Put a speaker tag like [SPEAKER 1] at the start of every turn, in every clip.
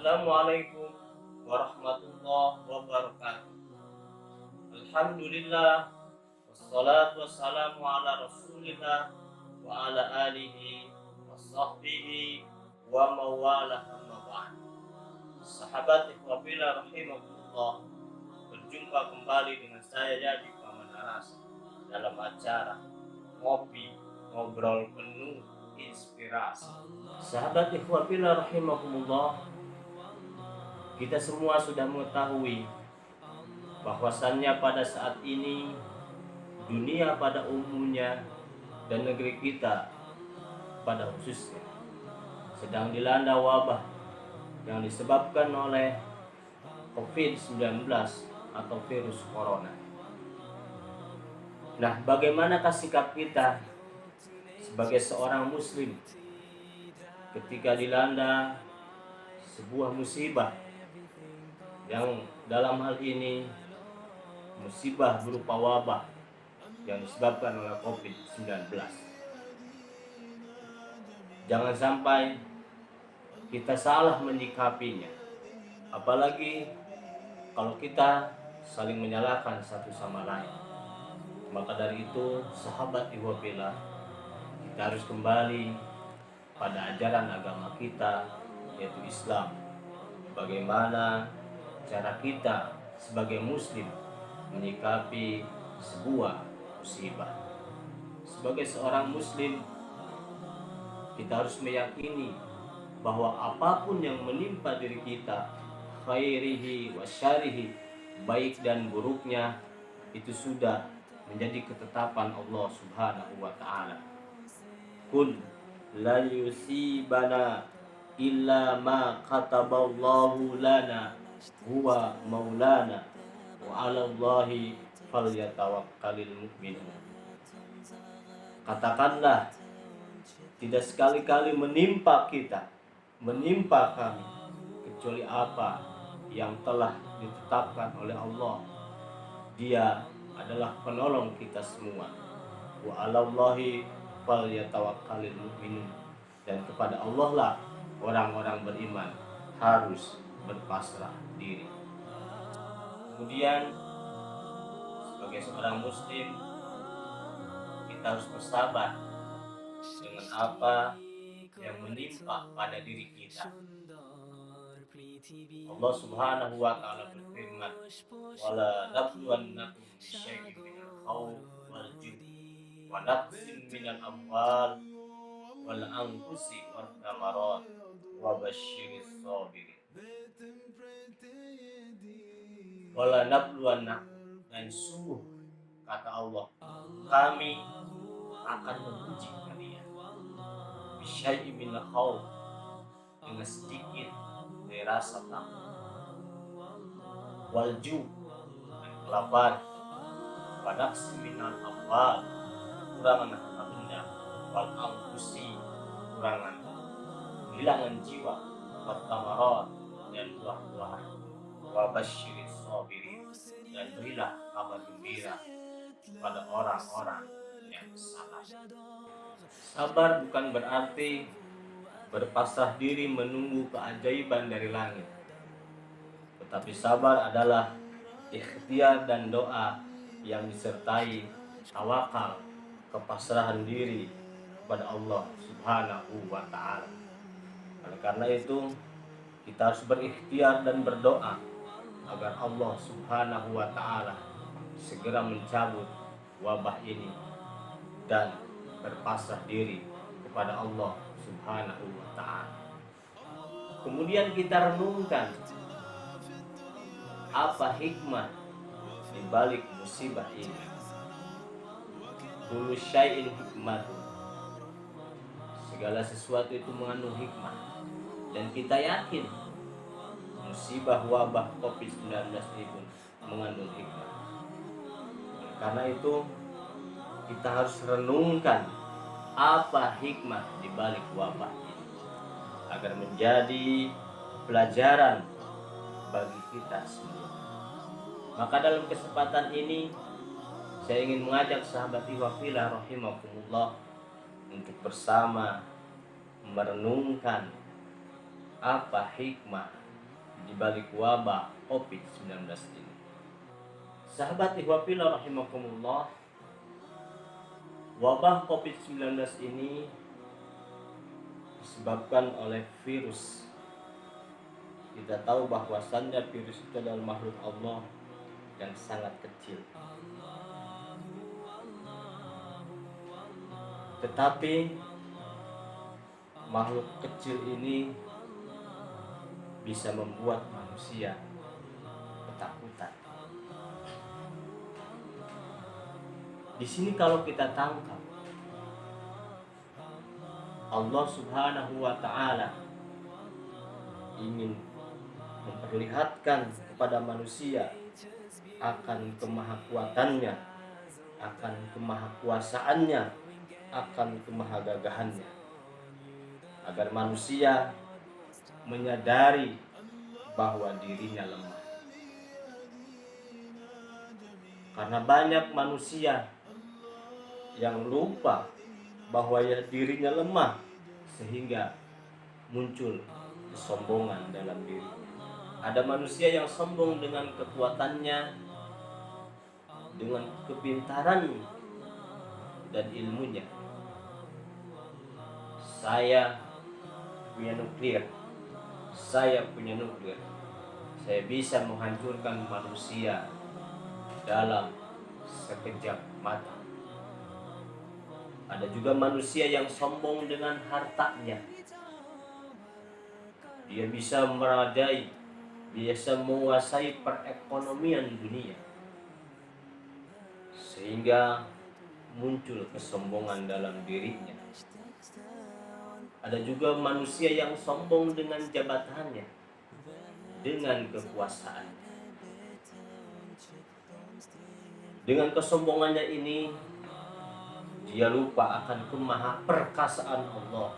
[SPEAKER 1] Assalamualaikum warahmatullahi wabarakatuh. Alhamdulillah, wassalatu wassalamu ala rasulillah wa ala alihi wa sahbihi wa mawalah amma ba'd. Sahabat ikhwafillah rahimakumullah, berjumpa kembali dengan saya Yadi Paman Aras dalam acara Ngopi Ngobrol Penuh Inspirasi. Sahabat ikhwafillah rahimakumullah, kita semua sudah mengetahui bahwasannya pada saat ini dunia pada umumnya dan negeri kita pada khususnya sedang dilanda wabah yang disebabkan oleh COVID-19 atau virus corona. Nah, bagaimanakah sikap kita sebagai seorang muslim ketika dilanda sebuah musibah yang dalam hal ini musibah berupa wabah yang disebabkan oleh COVID-19. Jangan sampai kita salah menyikapinya, apalagi kalau kita saling menyalahkan satu sama lain. Maka dari itu, sahabat ikhwafillah, kita harus kembali pada ajaran agama kita, yaitu Islam. Bagaimana cara kita sebagai muslim menyikapi sebuah musibah. Sebagai seorang muslim, kita harus meyakini bahwa apapun yang menimpa diri kita, khairihi wa syarihi, baik dan buruknya, itu sudah menjadi ketetapan Allah Subhanahu wa ta'ala. Kul la yusibana illa ma kataballahu lana huwa maulana wa 'alallahi falyatawakkalul mu'minun. Katakanlah, tidak sekali-kali menimpa kita, menimpa kami, kecuali apa yang telah ditetapkan oleh Allah. Dia adalah penolong kita semua. Wa 'alallahi falyatawakkalul mu'minun. Dan kepada Allah lah orang-orang beriman harus berpasrah diri. Kemudian sebagai seorang muslim, kita harus bersabar dengan apa yang menimpa pada diri kita. Allah Subhanahu wa ta'ala berfirman, wala nabluwannakum bisyai'in minal khawf wal ju'i wa naqsin minal amwal wal anfusi wat thamarat wa basyiris sabirin. Wala nabluwannakum, dan sungguh kata Allah, kami akan menguji kalian bisyai'in minal khawf, dengan sedikit dari rasa takut, wal ju', dan kelaparan, wa naqsin minal amwal, kurangan harta benda, wal anfusi, kurangan kehilangan jiwa, wat thamarat, dan buah-buahan, wa basyiris sabirin, dan berilah kabar gembira pada orang-orang yang sabar. Sabar bukan berarti berpasrah diri menunggu keajaiban dari langit, tetapi sabar adalah ikhtiar dan doa yang disertai tawakal, kepasrahan diri kepada Allah Subhanahu wa ta'ala. Oleh karena itu, kita harus berikhtiar dan berdoa agar Allah Subhanahu wa ta'ala segera mencabut wabah ini dan berpasrah diri kepada Allah Subhanahu wa ta'ala. Kemudian kita renungkan apa hikmah di balik musibah ini. Kullu syai'in hikmatu, segala sesuatu itu mengandung hikmah, dan kita yakin musibah wabah COVID-19 ini pun mengandung hikmah. Karena itu kita harus renungkan apa hikmah di balik wabah ini, agar menjadi pelajaran bagi kita semua. Maka dalam kesempatan ini saya ingin mengajak sahabat ikhwafillah rahimakumullah untuk bersama merenungkan apa hikmah di balik wabah COVID-19 ini. Sahabat ihwafillah rahimakumullah, wabah COVID-19 ini disebabkan oleh virus. Kita tahu bahwasannya virus itu adalah makhluk Allah yang sangat kecil. Tetapi makhluk kecil ini bisa membuat manusia ketakutan. Di sini kalau kita tangkap, Allah Subhanahu wa Ta'ala ingin memperlihatkan kepada manusia akan kemahakuatannya, akan kemahakuasaannya, akan kemahagagahannya, agar manusia menyadari bahwa dirinya lemah. Karena banyak manusia yang lupa bahwa dirinya lemah, sehingga muncul kesombongan dalam dirinya. Ada manusia yang sombong dengan kekuatannya, dengan kepintaran dan ilmunya. Saya punya nuklir, saya bisa menghancurkan manusia dalam sekejap mata. Ada juga manusia yang sombong dengan hartanya. Dia bisa merajai, bisa menguasai perekonomian dunia, sehingga muncul kesombongan dalam dirinya. Ada juga manusia yang sombong dengan jabatannya, dengan kekuasaannya. Dengan kesombongannya ini, dia lupa akan kemahaperkasaan Allah.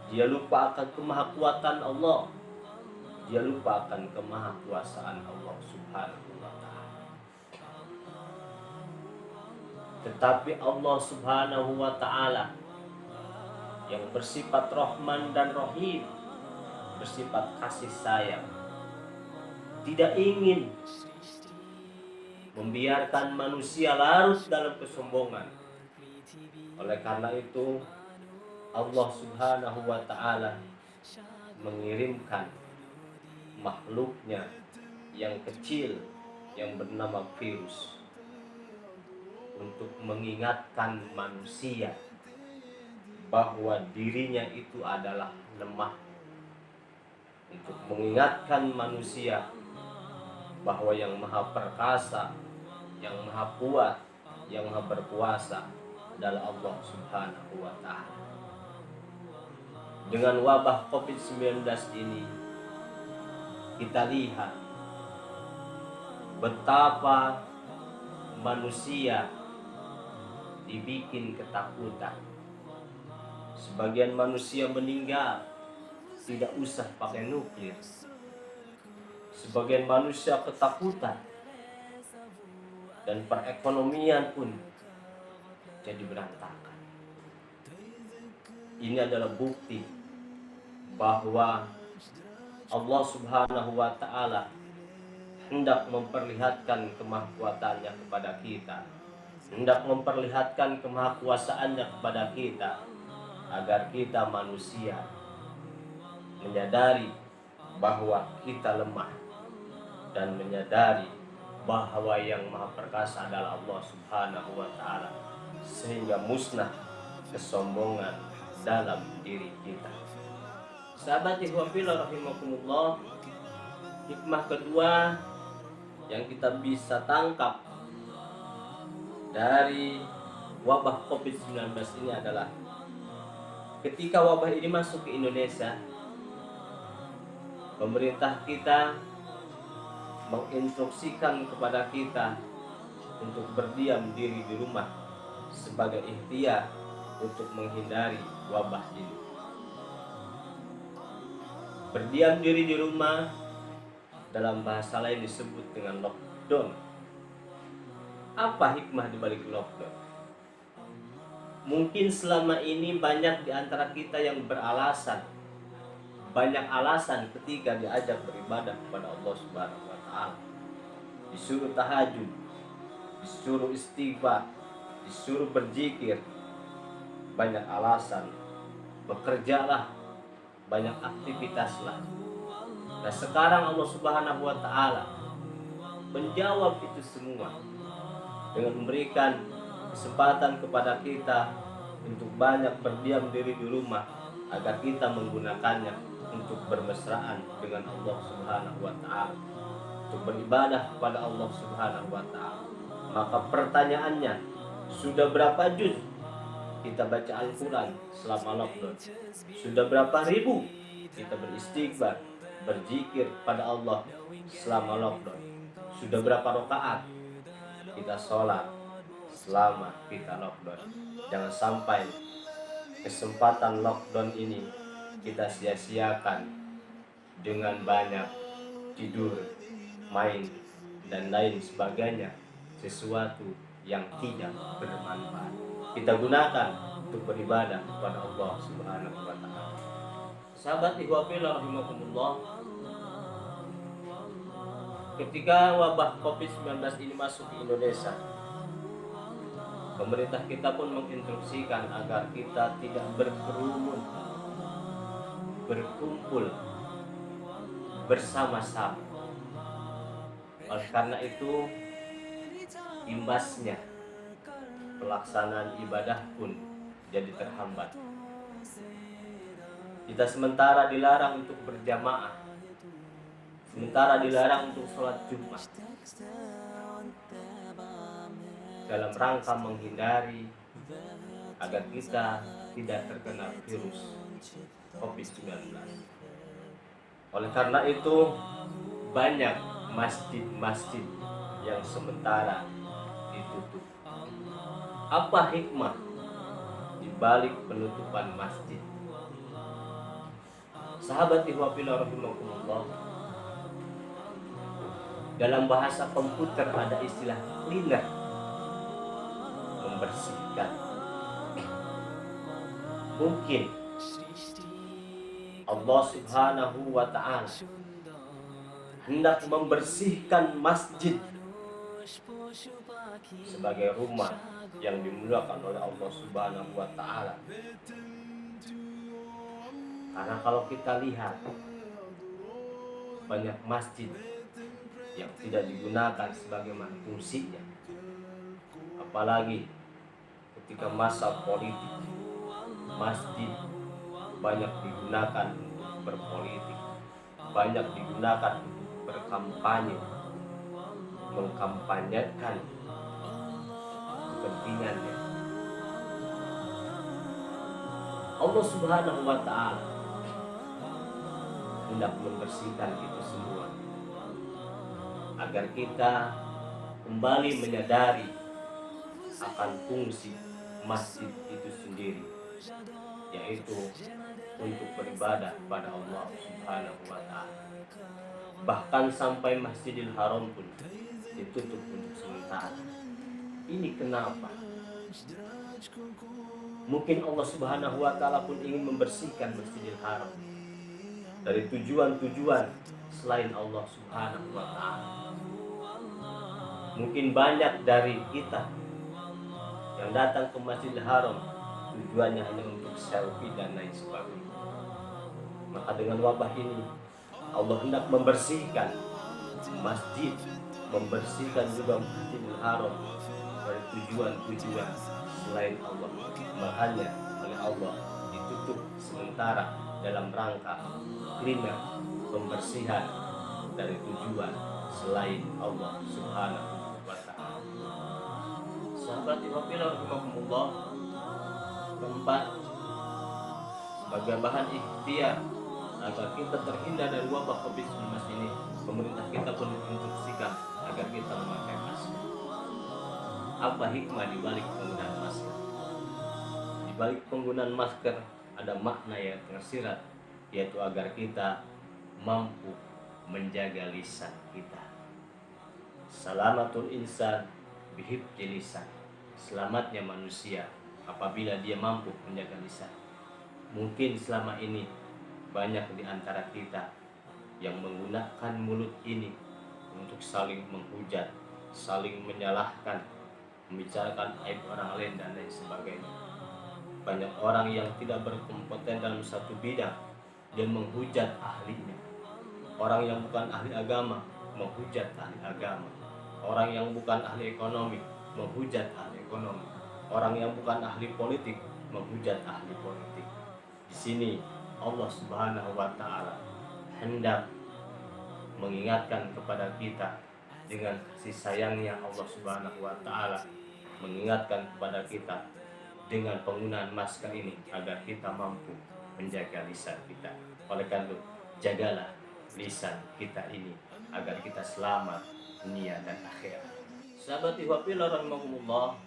[SPEAKER 1] Dia lupa akan kemahakuatan Allah. Dia lupa akan kemahakuasaan Allah Subhanahu wa Ta'ala. Tetapi Allah Subhanahu wa Ta'ala yang bersifat Rahman dan Rahim, bersifat kasih sayang, tidak ingin membiarkan manusia larut dalam kesombongan. Oleh karena itu, Allah Subhanahu wa Ta'ala mengirimkan makhluknya yang kecil yang bernama virus untuk mengingatkan manusia bahwa dirinya itu adalah lemah, untuk mengingatkan manusia bahwa yang maha perkasa, yang maha kuat, yang maha berkuasa adalah Allah Subhanahu wa Ta'ala. Dengan wabah COVID-19 ini, kita lihat betapa manusia dibikin ketakutan. Sebagian manusia meninggal, tidak usah pakai nuklir. Sebagian manusia ketakutan, dan perekonomian pun jadi berantakan. Ini adalah bukti bahwa Allah Subhanahu wa Ta'ala hendak memperlihatkan kemahakuatannya kepada kita, hendak memperlihatkan kemahakuasaannya kepada kita, agar kita manusia menyadari bahwa kita lemah, dan menyadari bahwa yang maha perkasa adalah Allah Subhanahu wa Ta'ala, sehingga musnah kesombongan dalam diri kita. Sahabat ihwafillah rahimakumullah, hikmah kedua yang kita bisa tangkap dari wabah COVID-19 ini adalah ketika wabah ini masuk ke Indonesia, pemerintah kita menginstruksikan kepada kita untuk berdiam diri di rumah sebagai ikhtiar untuk menghindari wabah ini. Berdiam diri di rumah dalam bahasa lain disebut dengan lockdown. Apa hikmah di balik lockdown? Mungkin selama ini banyak di antara kita yang beralasan banyak alasan ketika diajak beribadah kepada Allah Subhanahu wa taala. Disuruh tahajud, disuruh istighfar, disuruh berzikir, banyak alasan. Bekerjalah, banyak aktivitaslah. Nah, sekarang Allah Subhanahu wa taala menjawab itu semua dengan memberikan kesempatan kepada kita untuk banyak berdiam diri di rumah agar kita menggunakannya untuk bermesraan dengan Allah Subhanahu wa taala, untuk beribadah kepada Allah Subhanahu wa taala. Maka pertanyaannya, sudah berapa juz kita baca Al-Quran selama lockdown? Sudah berapa ribu kita beristighfar, berzikir pada Allah selama lockdown? Sudah berapa rakaat kita sholat selama kita lockdown? Jangan sampai kesempatan lockdown ini kita sia-siakan dengan banyak tidur, main, dan lain sebagainya, sesuatu yang tidak bermanfaat. Kita gunakan untuk beribadah kepada Allah Subhanahu wa taala. Sahabat ikhwah fillah rahimakumullah, ketika wabah Covid-19 ini masuk ke Indonesia, pemerintah kita pun menginstruksikan agar kita tidak berkerumun, berkumpul bersama-sama. Oleh karena itu, imbasnya pelaksanaan ibadah pun jadi terhambat. Kita sementara dilarang untuk berjamaah, sementara dilarang untuk sholat Jumat, dalam rangka menghindari agar kita tidak terkena virus Covid-19. Oleh karena itu, banyak masjid-masjid yang sementara ditutup. Apa hikmah di balik penutupan masjid? Sahabat ikhwah fillah rahimakumullah, dalam bahasa komputer ada istilah cleaner, membersihkan. Mungkin Allah Subhanahu wa ta'ala hendak membersihkan masjid sebagai rumah yang dimuliakan oleh Allah Subhanahu wa ta'ala. Karena kalau kita lihat banyak masjid yang tidak digunakan sebagaimana fungsinya, apalagi ketika masa politik, masjid banyak digunakan untuk berpolitik, banyak digunakan untuk berkampanye, mengkampanyekan kepentingannya. Allah Subhanahu wa ta'ala hendak membersihkan itu semua agar kita kembali menyadari akan fungsi masjid itu sendiri, yaitu untuk beribadah kepada Allah Subhanahu wa ta'ala. Bahkan sampai Masjidil Haram pun ditutup untuk sementara. Ini kenapa? Mungkin Allah Subhanahu wa ta'ala pun ingin membersihkan Masjidil Haram dari tujuan-tujuan selain Allah Subhanahu wa ta'ala. Mungkin banyak dari kita yang datang ke Masjidil Haram tujuannya hanya untuk selfie dan lain sebagainya. Maka dengan wabah ini Allah hendak membersihkan masjid, membersihkan juga Masjidil Haram dari tujuan-tujuan selain Allah. Makanya oleh Allah ditutup sementara dalam rangka cleaner, pembersihan dari tujuan selain Allah Subhanahu wa ta'ala. Sahabat ikhwah fillah rahimakumullah, keempat, sebagai bahan ikhtiar agar kita terhindar dari wabah Covid-19 ini, pemerintah kita pun menginstruksikan agar kita memakai masker. Apa hikmah di balik penggunaan masker? Di balik penggunaan masker ada makna yang tersirat, yaitu agar kita mampu menjaga lisan kita. Salamatul insan bihifdzi lisan. Selamatnya manusia apabila dia mampu menjaga lisan. Mungkin selama ini banyak di antara kita yang menggunakan mulut ini untuk saling menghujat, saling menyalahkan, membicarakan aib orang lain dan lain sebagainya. Banyak orang yang tidak berkompeten dalam satu bidang dan menghujat ahlinya. Orang yang bukan ahli agama menghujat ahli agama. Orang yang bukan ahli ekonomi menghujat ahli ekonomi. Orang yang bukan ahli politik menghujat ahli politik. Di sini Allah Subhanahu wa taala hendak mengingatkan kepada kita dengan kasih sayangnya. Allah Subhanahu wa taala mengingatkan kepada kita dengan penggunaan masker ini agar kita mampu menjaga lisan kita. Oleh karena itu, jagalah lisan kita ini agar kita selamat dunia dan akhirat. Sahabat ihwafillah rahimahumullah,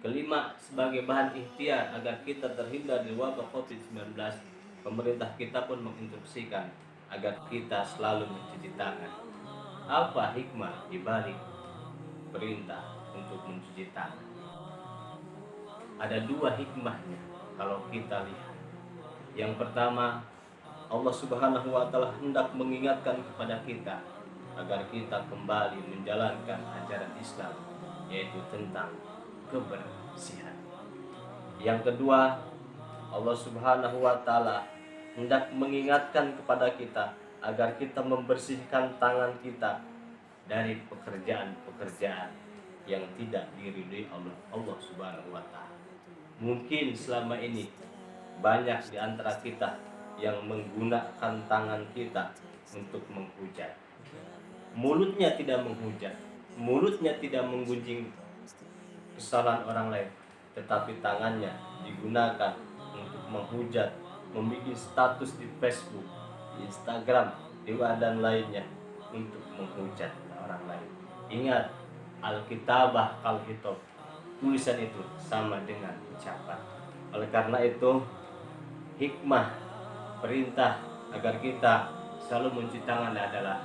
[SPEAKER 1] kelima, sebagai bahan ikhtiar agar kita terhindar dari wabah COVID-19, pemerintah kita pun menginstruksikan agar kita selalu mencuci tangan. Apa hikmah dibalik perintah untuk mencuci tangan? Ada dua hikmahnya kalau kita lihat. Yang pertama, Allah Subhanahu wa taala hendak mengingatkan kepada kita agar kita kembali menjalankan ajaran Islam, yaitu tentang kebersihan. Yang kedua, Allah Subhanahu wa taala hendak mengingatkan kepada kita agar kita membersihkan tangan kita dari pekerjaan-pekerjaan yang tidak diridhoi oleh Allah Subhanahu wa taala. Mungkin selama ini banyak di antara kita yang menggunakan tangan kita untuk menghujat. Mulutnya tidak menghujat, mulutnya tidak menggunjing kesalahan orang lain, tetapi tangannya digunakan untuk menghujat, membuat status di Facebook, di Instagram, di dan lainnya untuk menghujat orang lain. Ingat, Alkitabah kal-hitab, tulisan itu sama dengan ucapan. Oleh karena itu, hikmah perintah agar kita selalu mencuci tangan adalah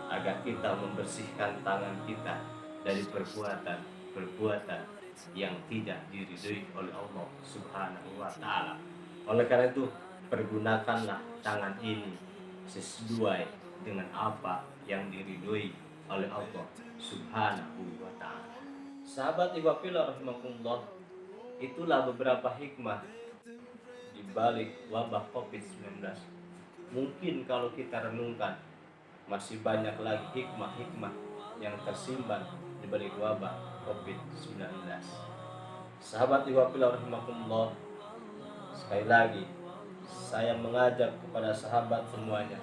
[SPEAKER 1] agar kita membersihkan tangan kita dari perbuatan yang tidak diridhoi oleh Allah Subhanahu wa taala. Oleh karena itu, pergunakanlah tangan ini sesuai dengan apa yang diridhoi oleh Allah Subhanahu wa taala. Sahabat ihwafillah rahimakumullah, itulah beberapa hikmah di balik wabah COVID-19. Mungkin kalau kita renungkan, masih banyak lagi hikmah-hikmah yang tersimpan di balik wabah COVID-19. Sahabat ihwafillah rahimakumullah, sekali lagi saya mengajak kepada sahabat semuanya,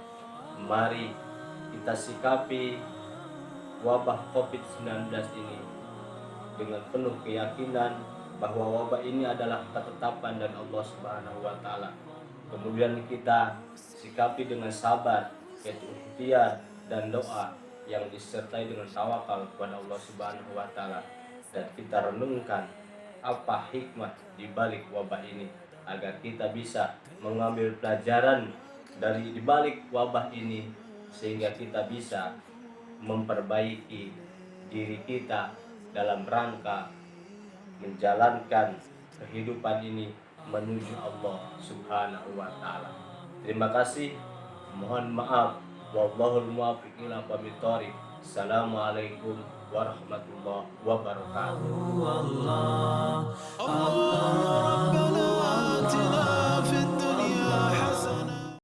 [SPEAKER 1] mari kita sikapi wabah COVID-19 ini dengan penuh keyakinan bahwa wabah ini adalah ketetapan dari Allah Subhanahu wa taala. Kemudian kita sikapi dengan sabar, yaitu ikhtiar dan doa yang disertai dengan tawakal kepada Allah Subhanahu wa taala, dan kita renungkan apa hikmah di balik wabah ini agar kita bisa mengambil pelajaran dari di balik wabah ini sehingga kita bisa memperbaiki diri kita dalam rangka menjalankan kehidupan ini menuju Allah Subhanahu wa taala. Terima kasih. Mohon maaf. Wallahul muwaffiq ila aqwamit thoriq. Assalamualaikum warahmatullahi wabarakatuh. Allah, Allah,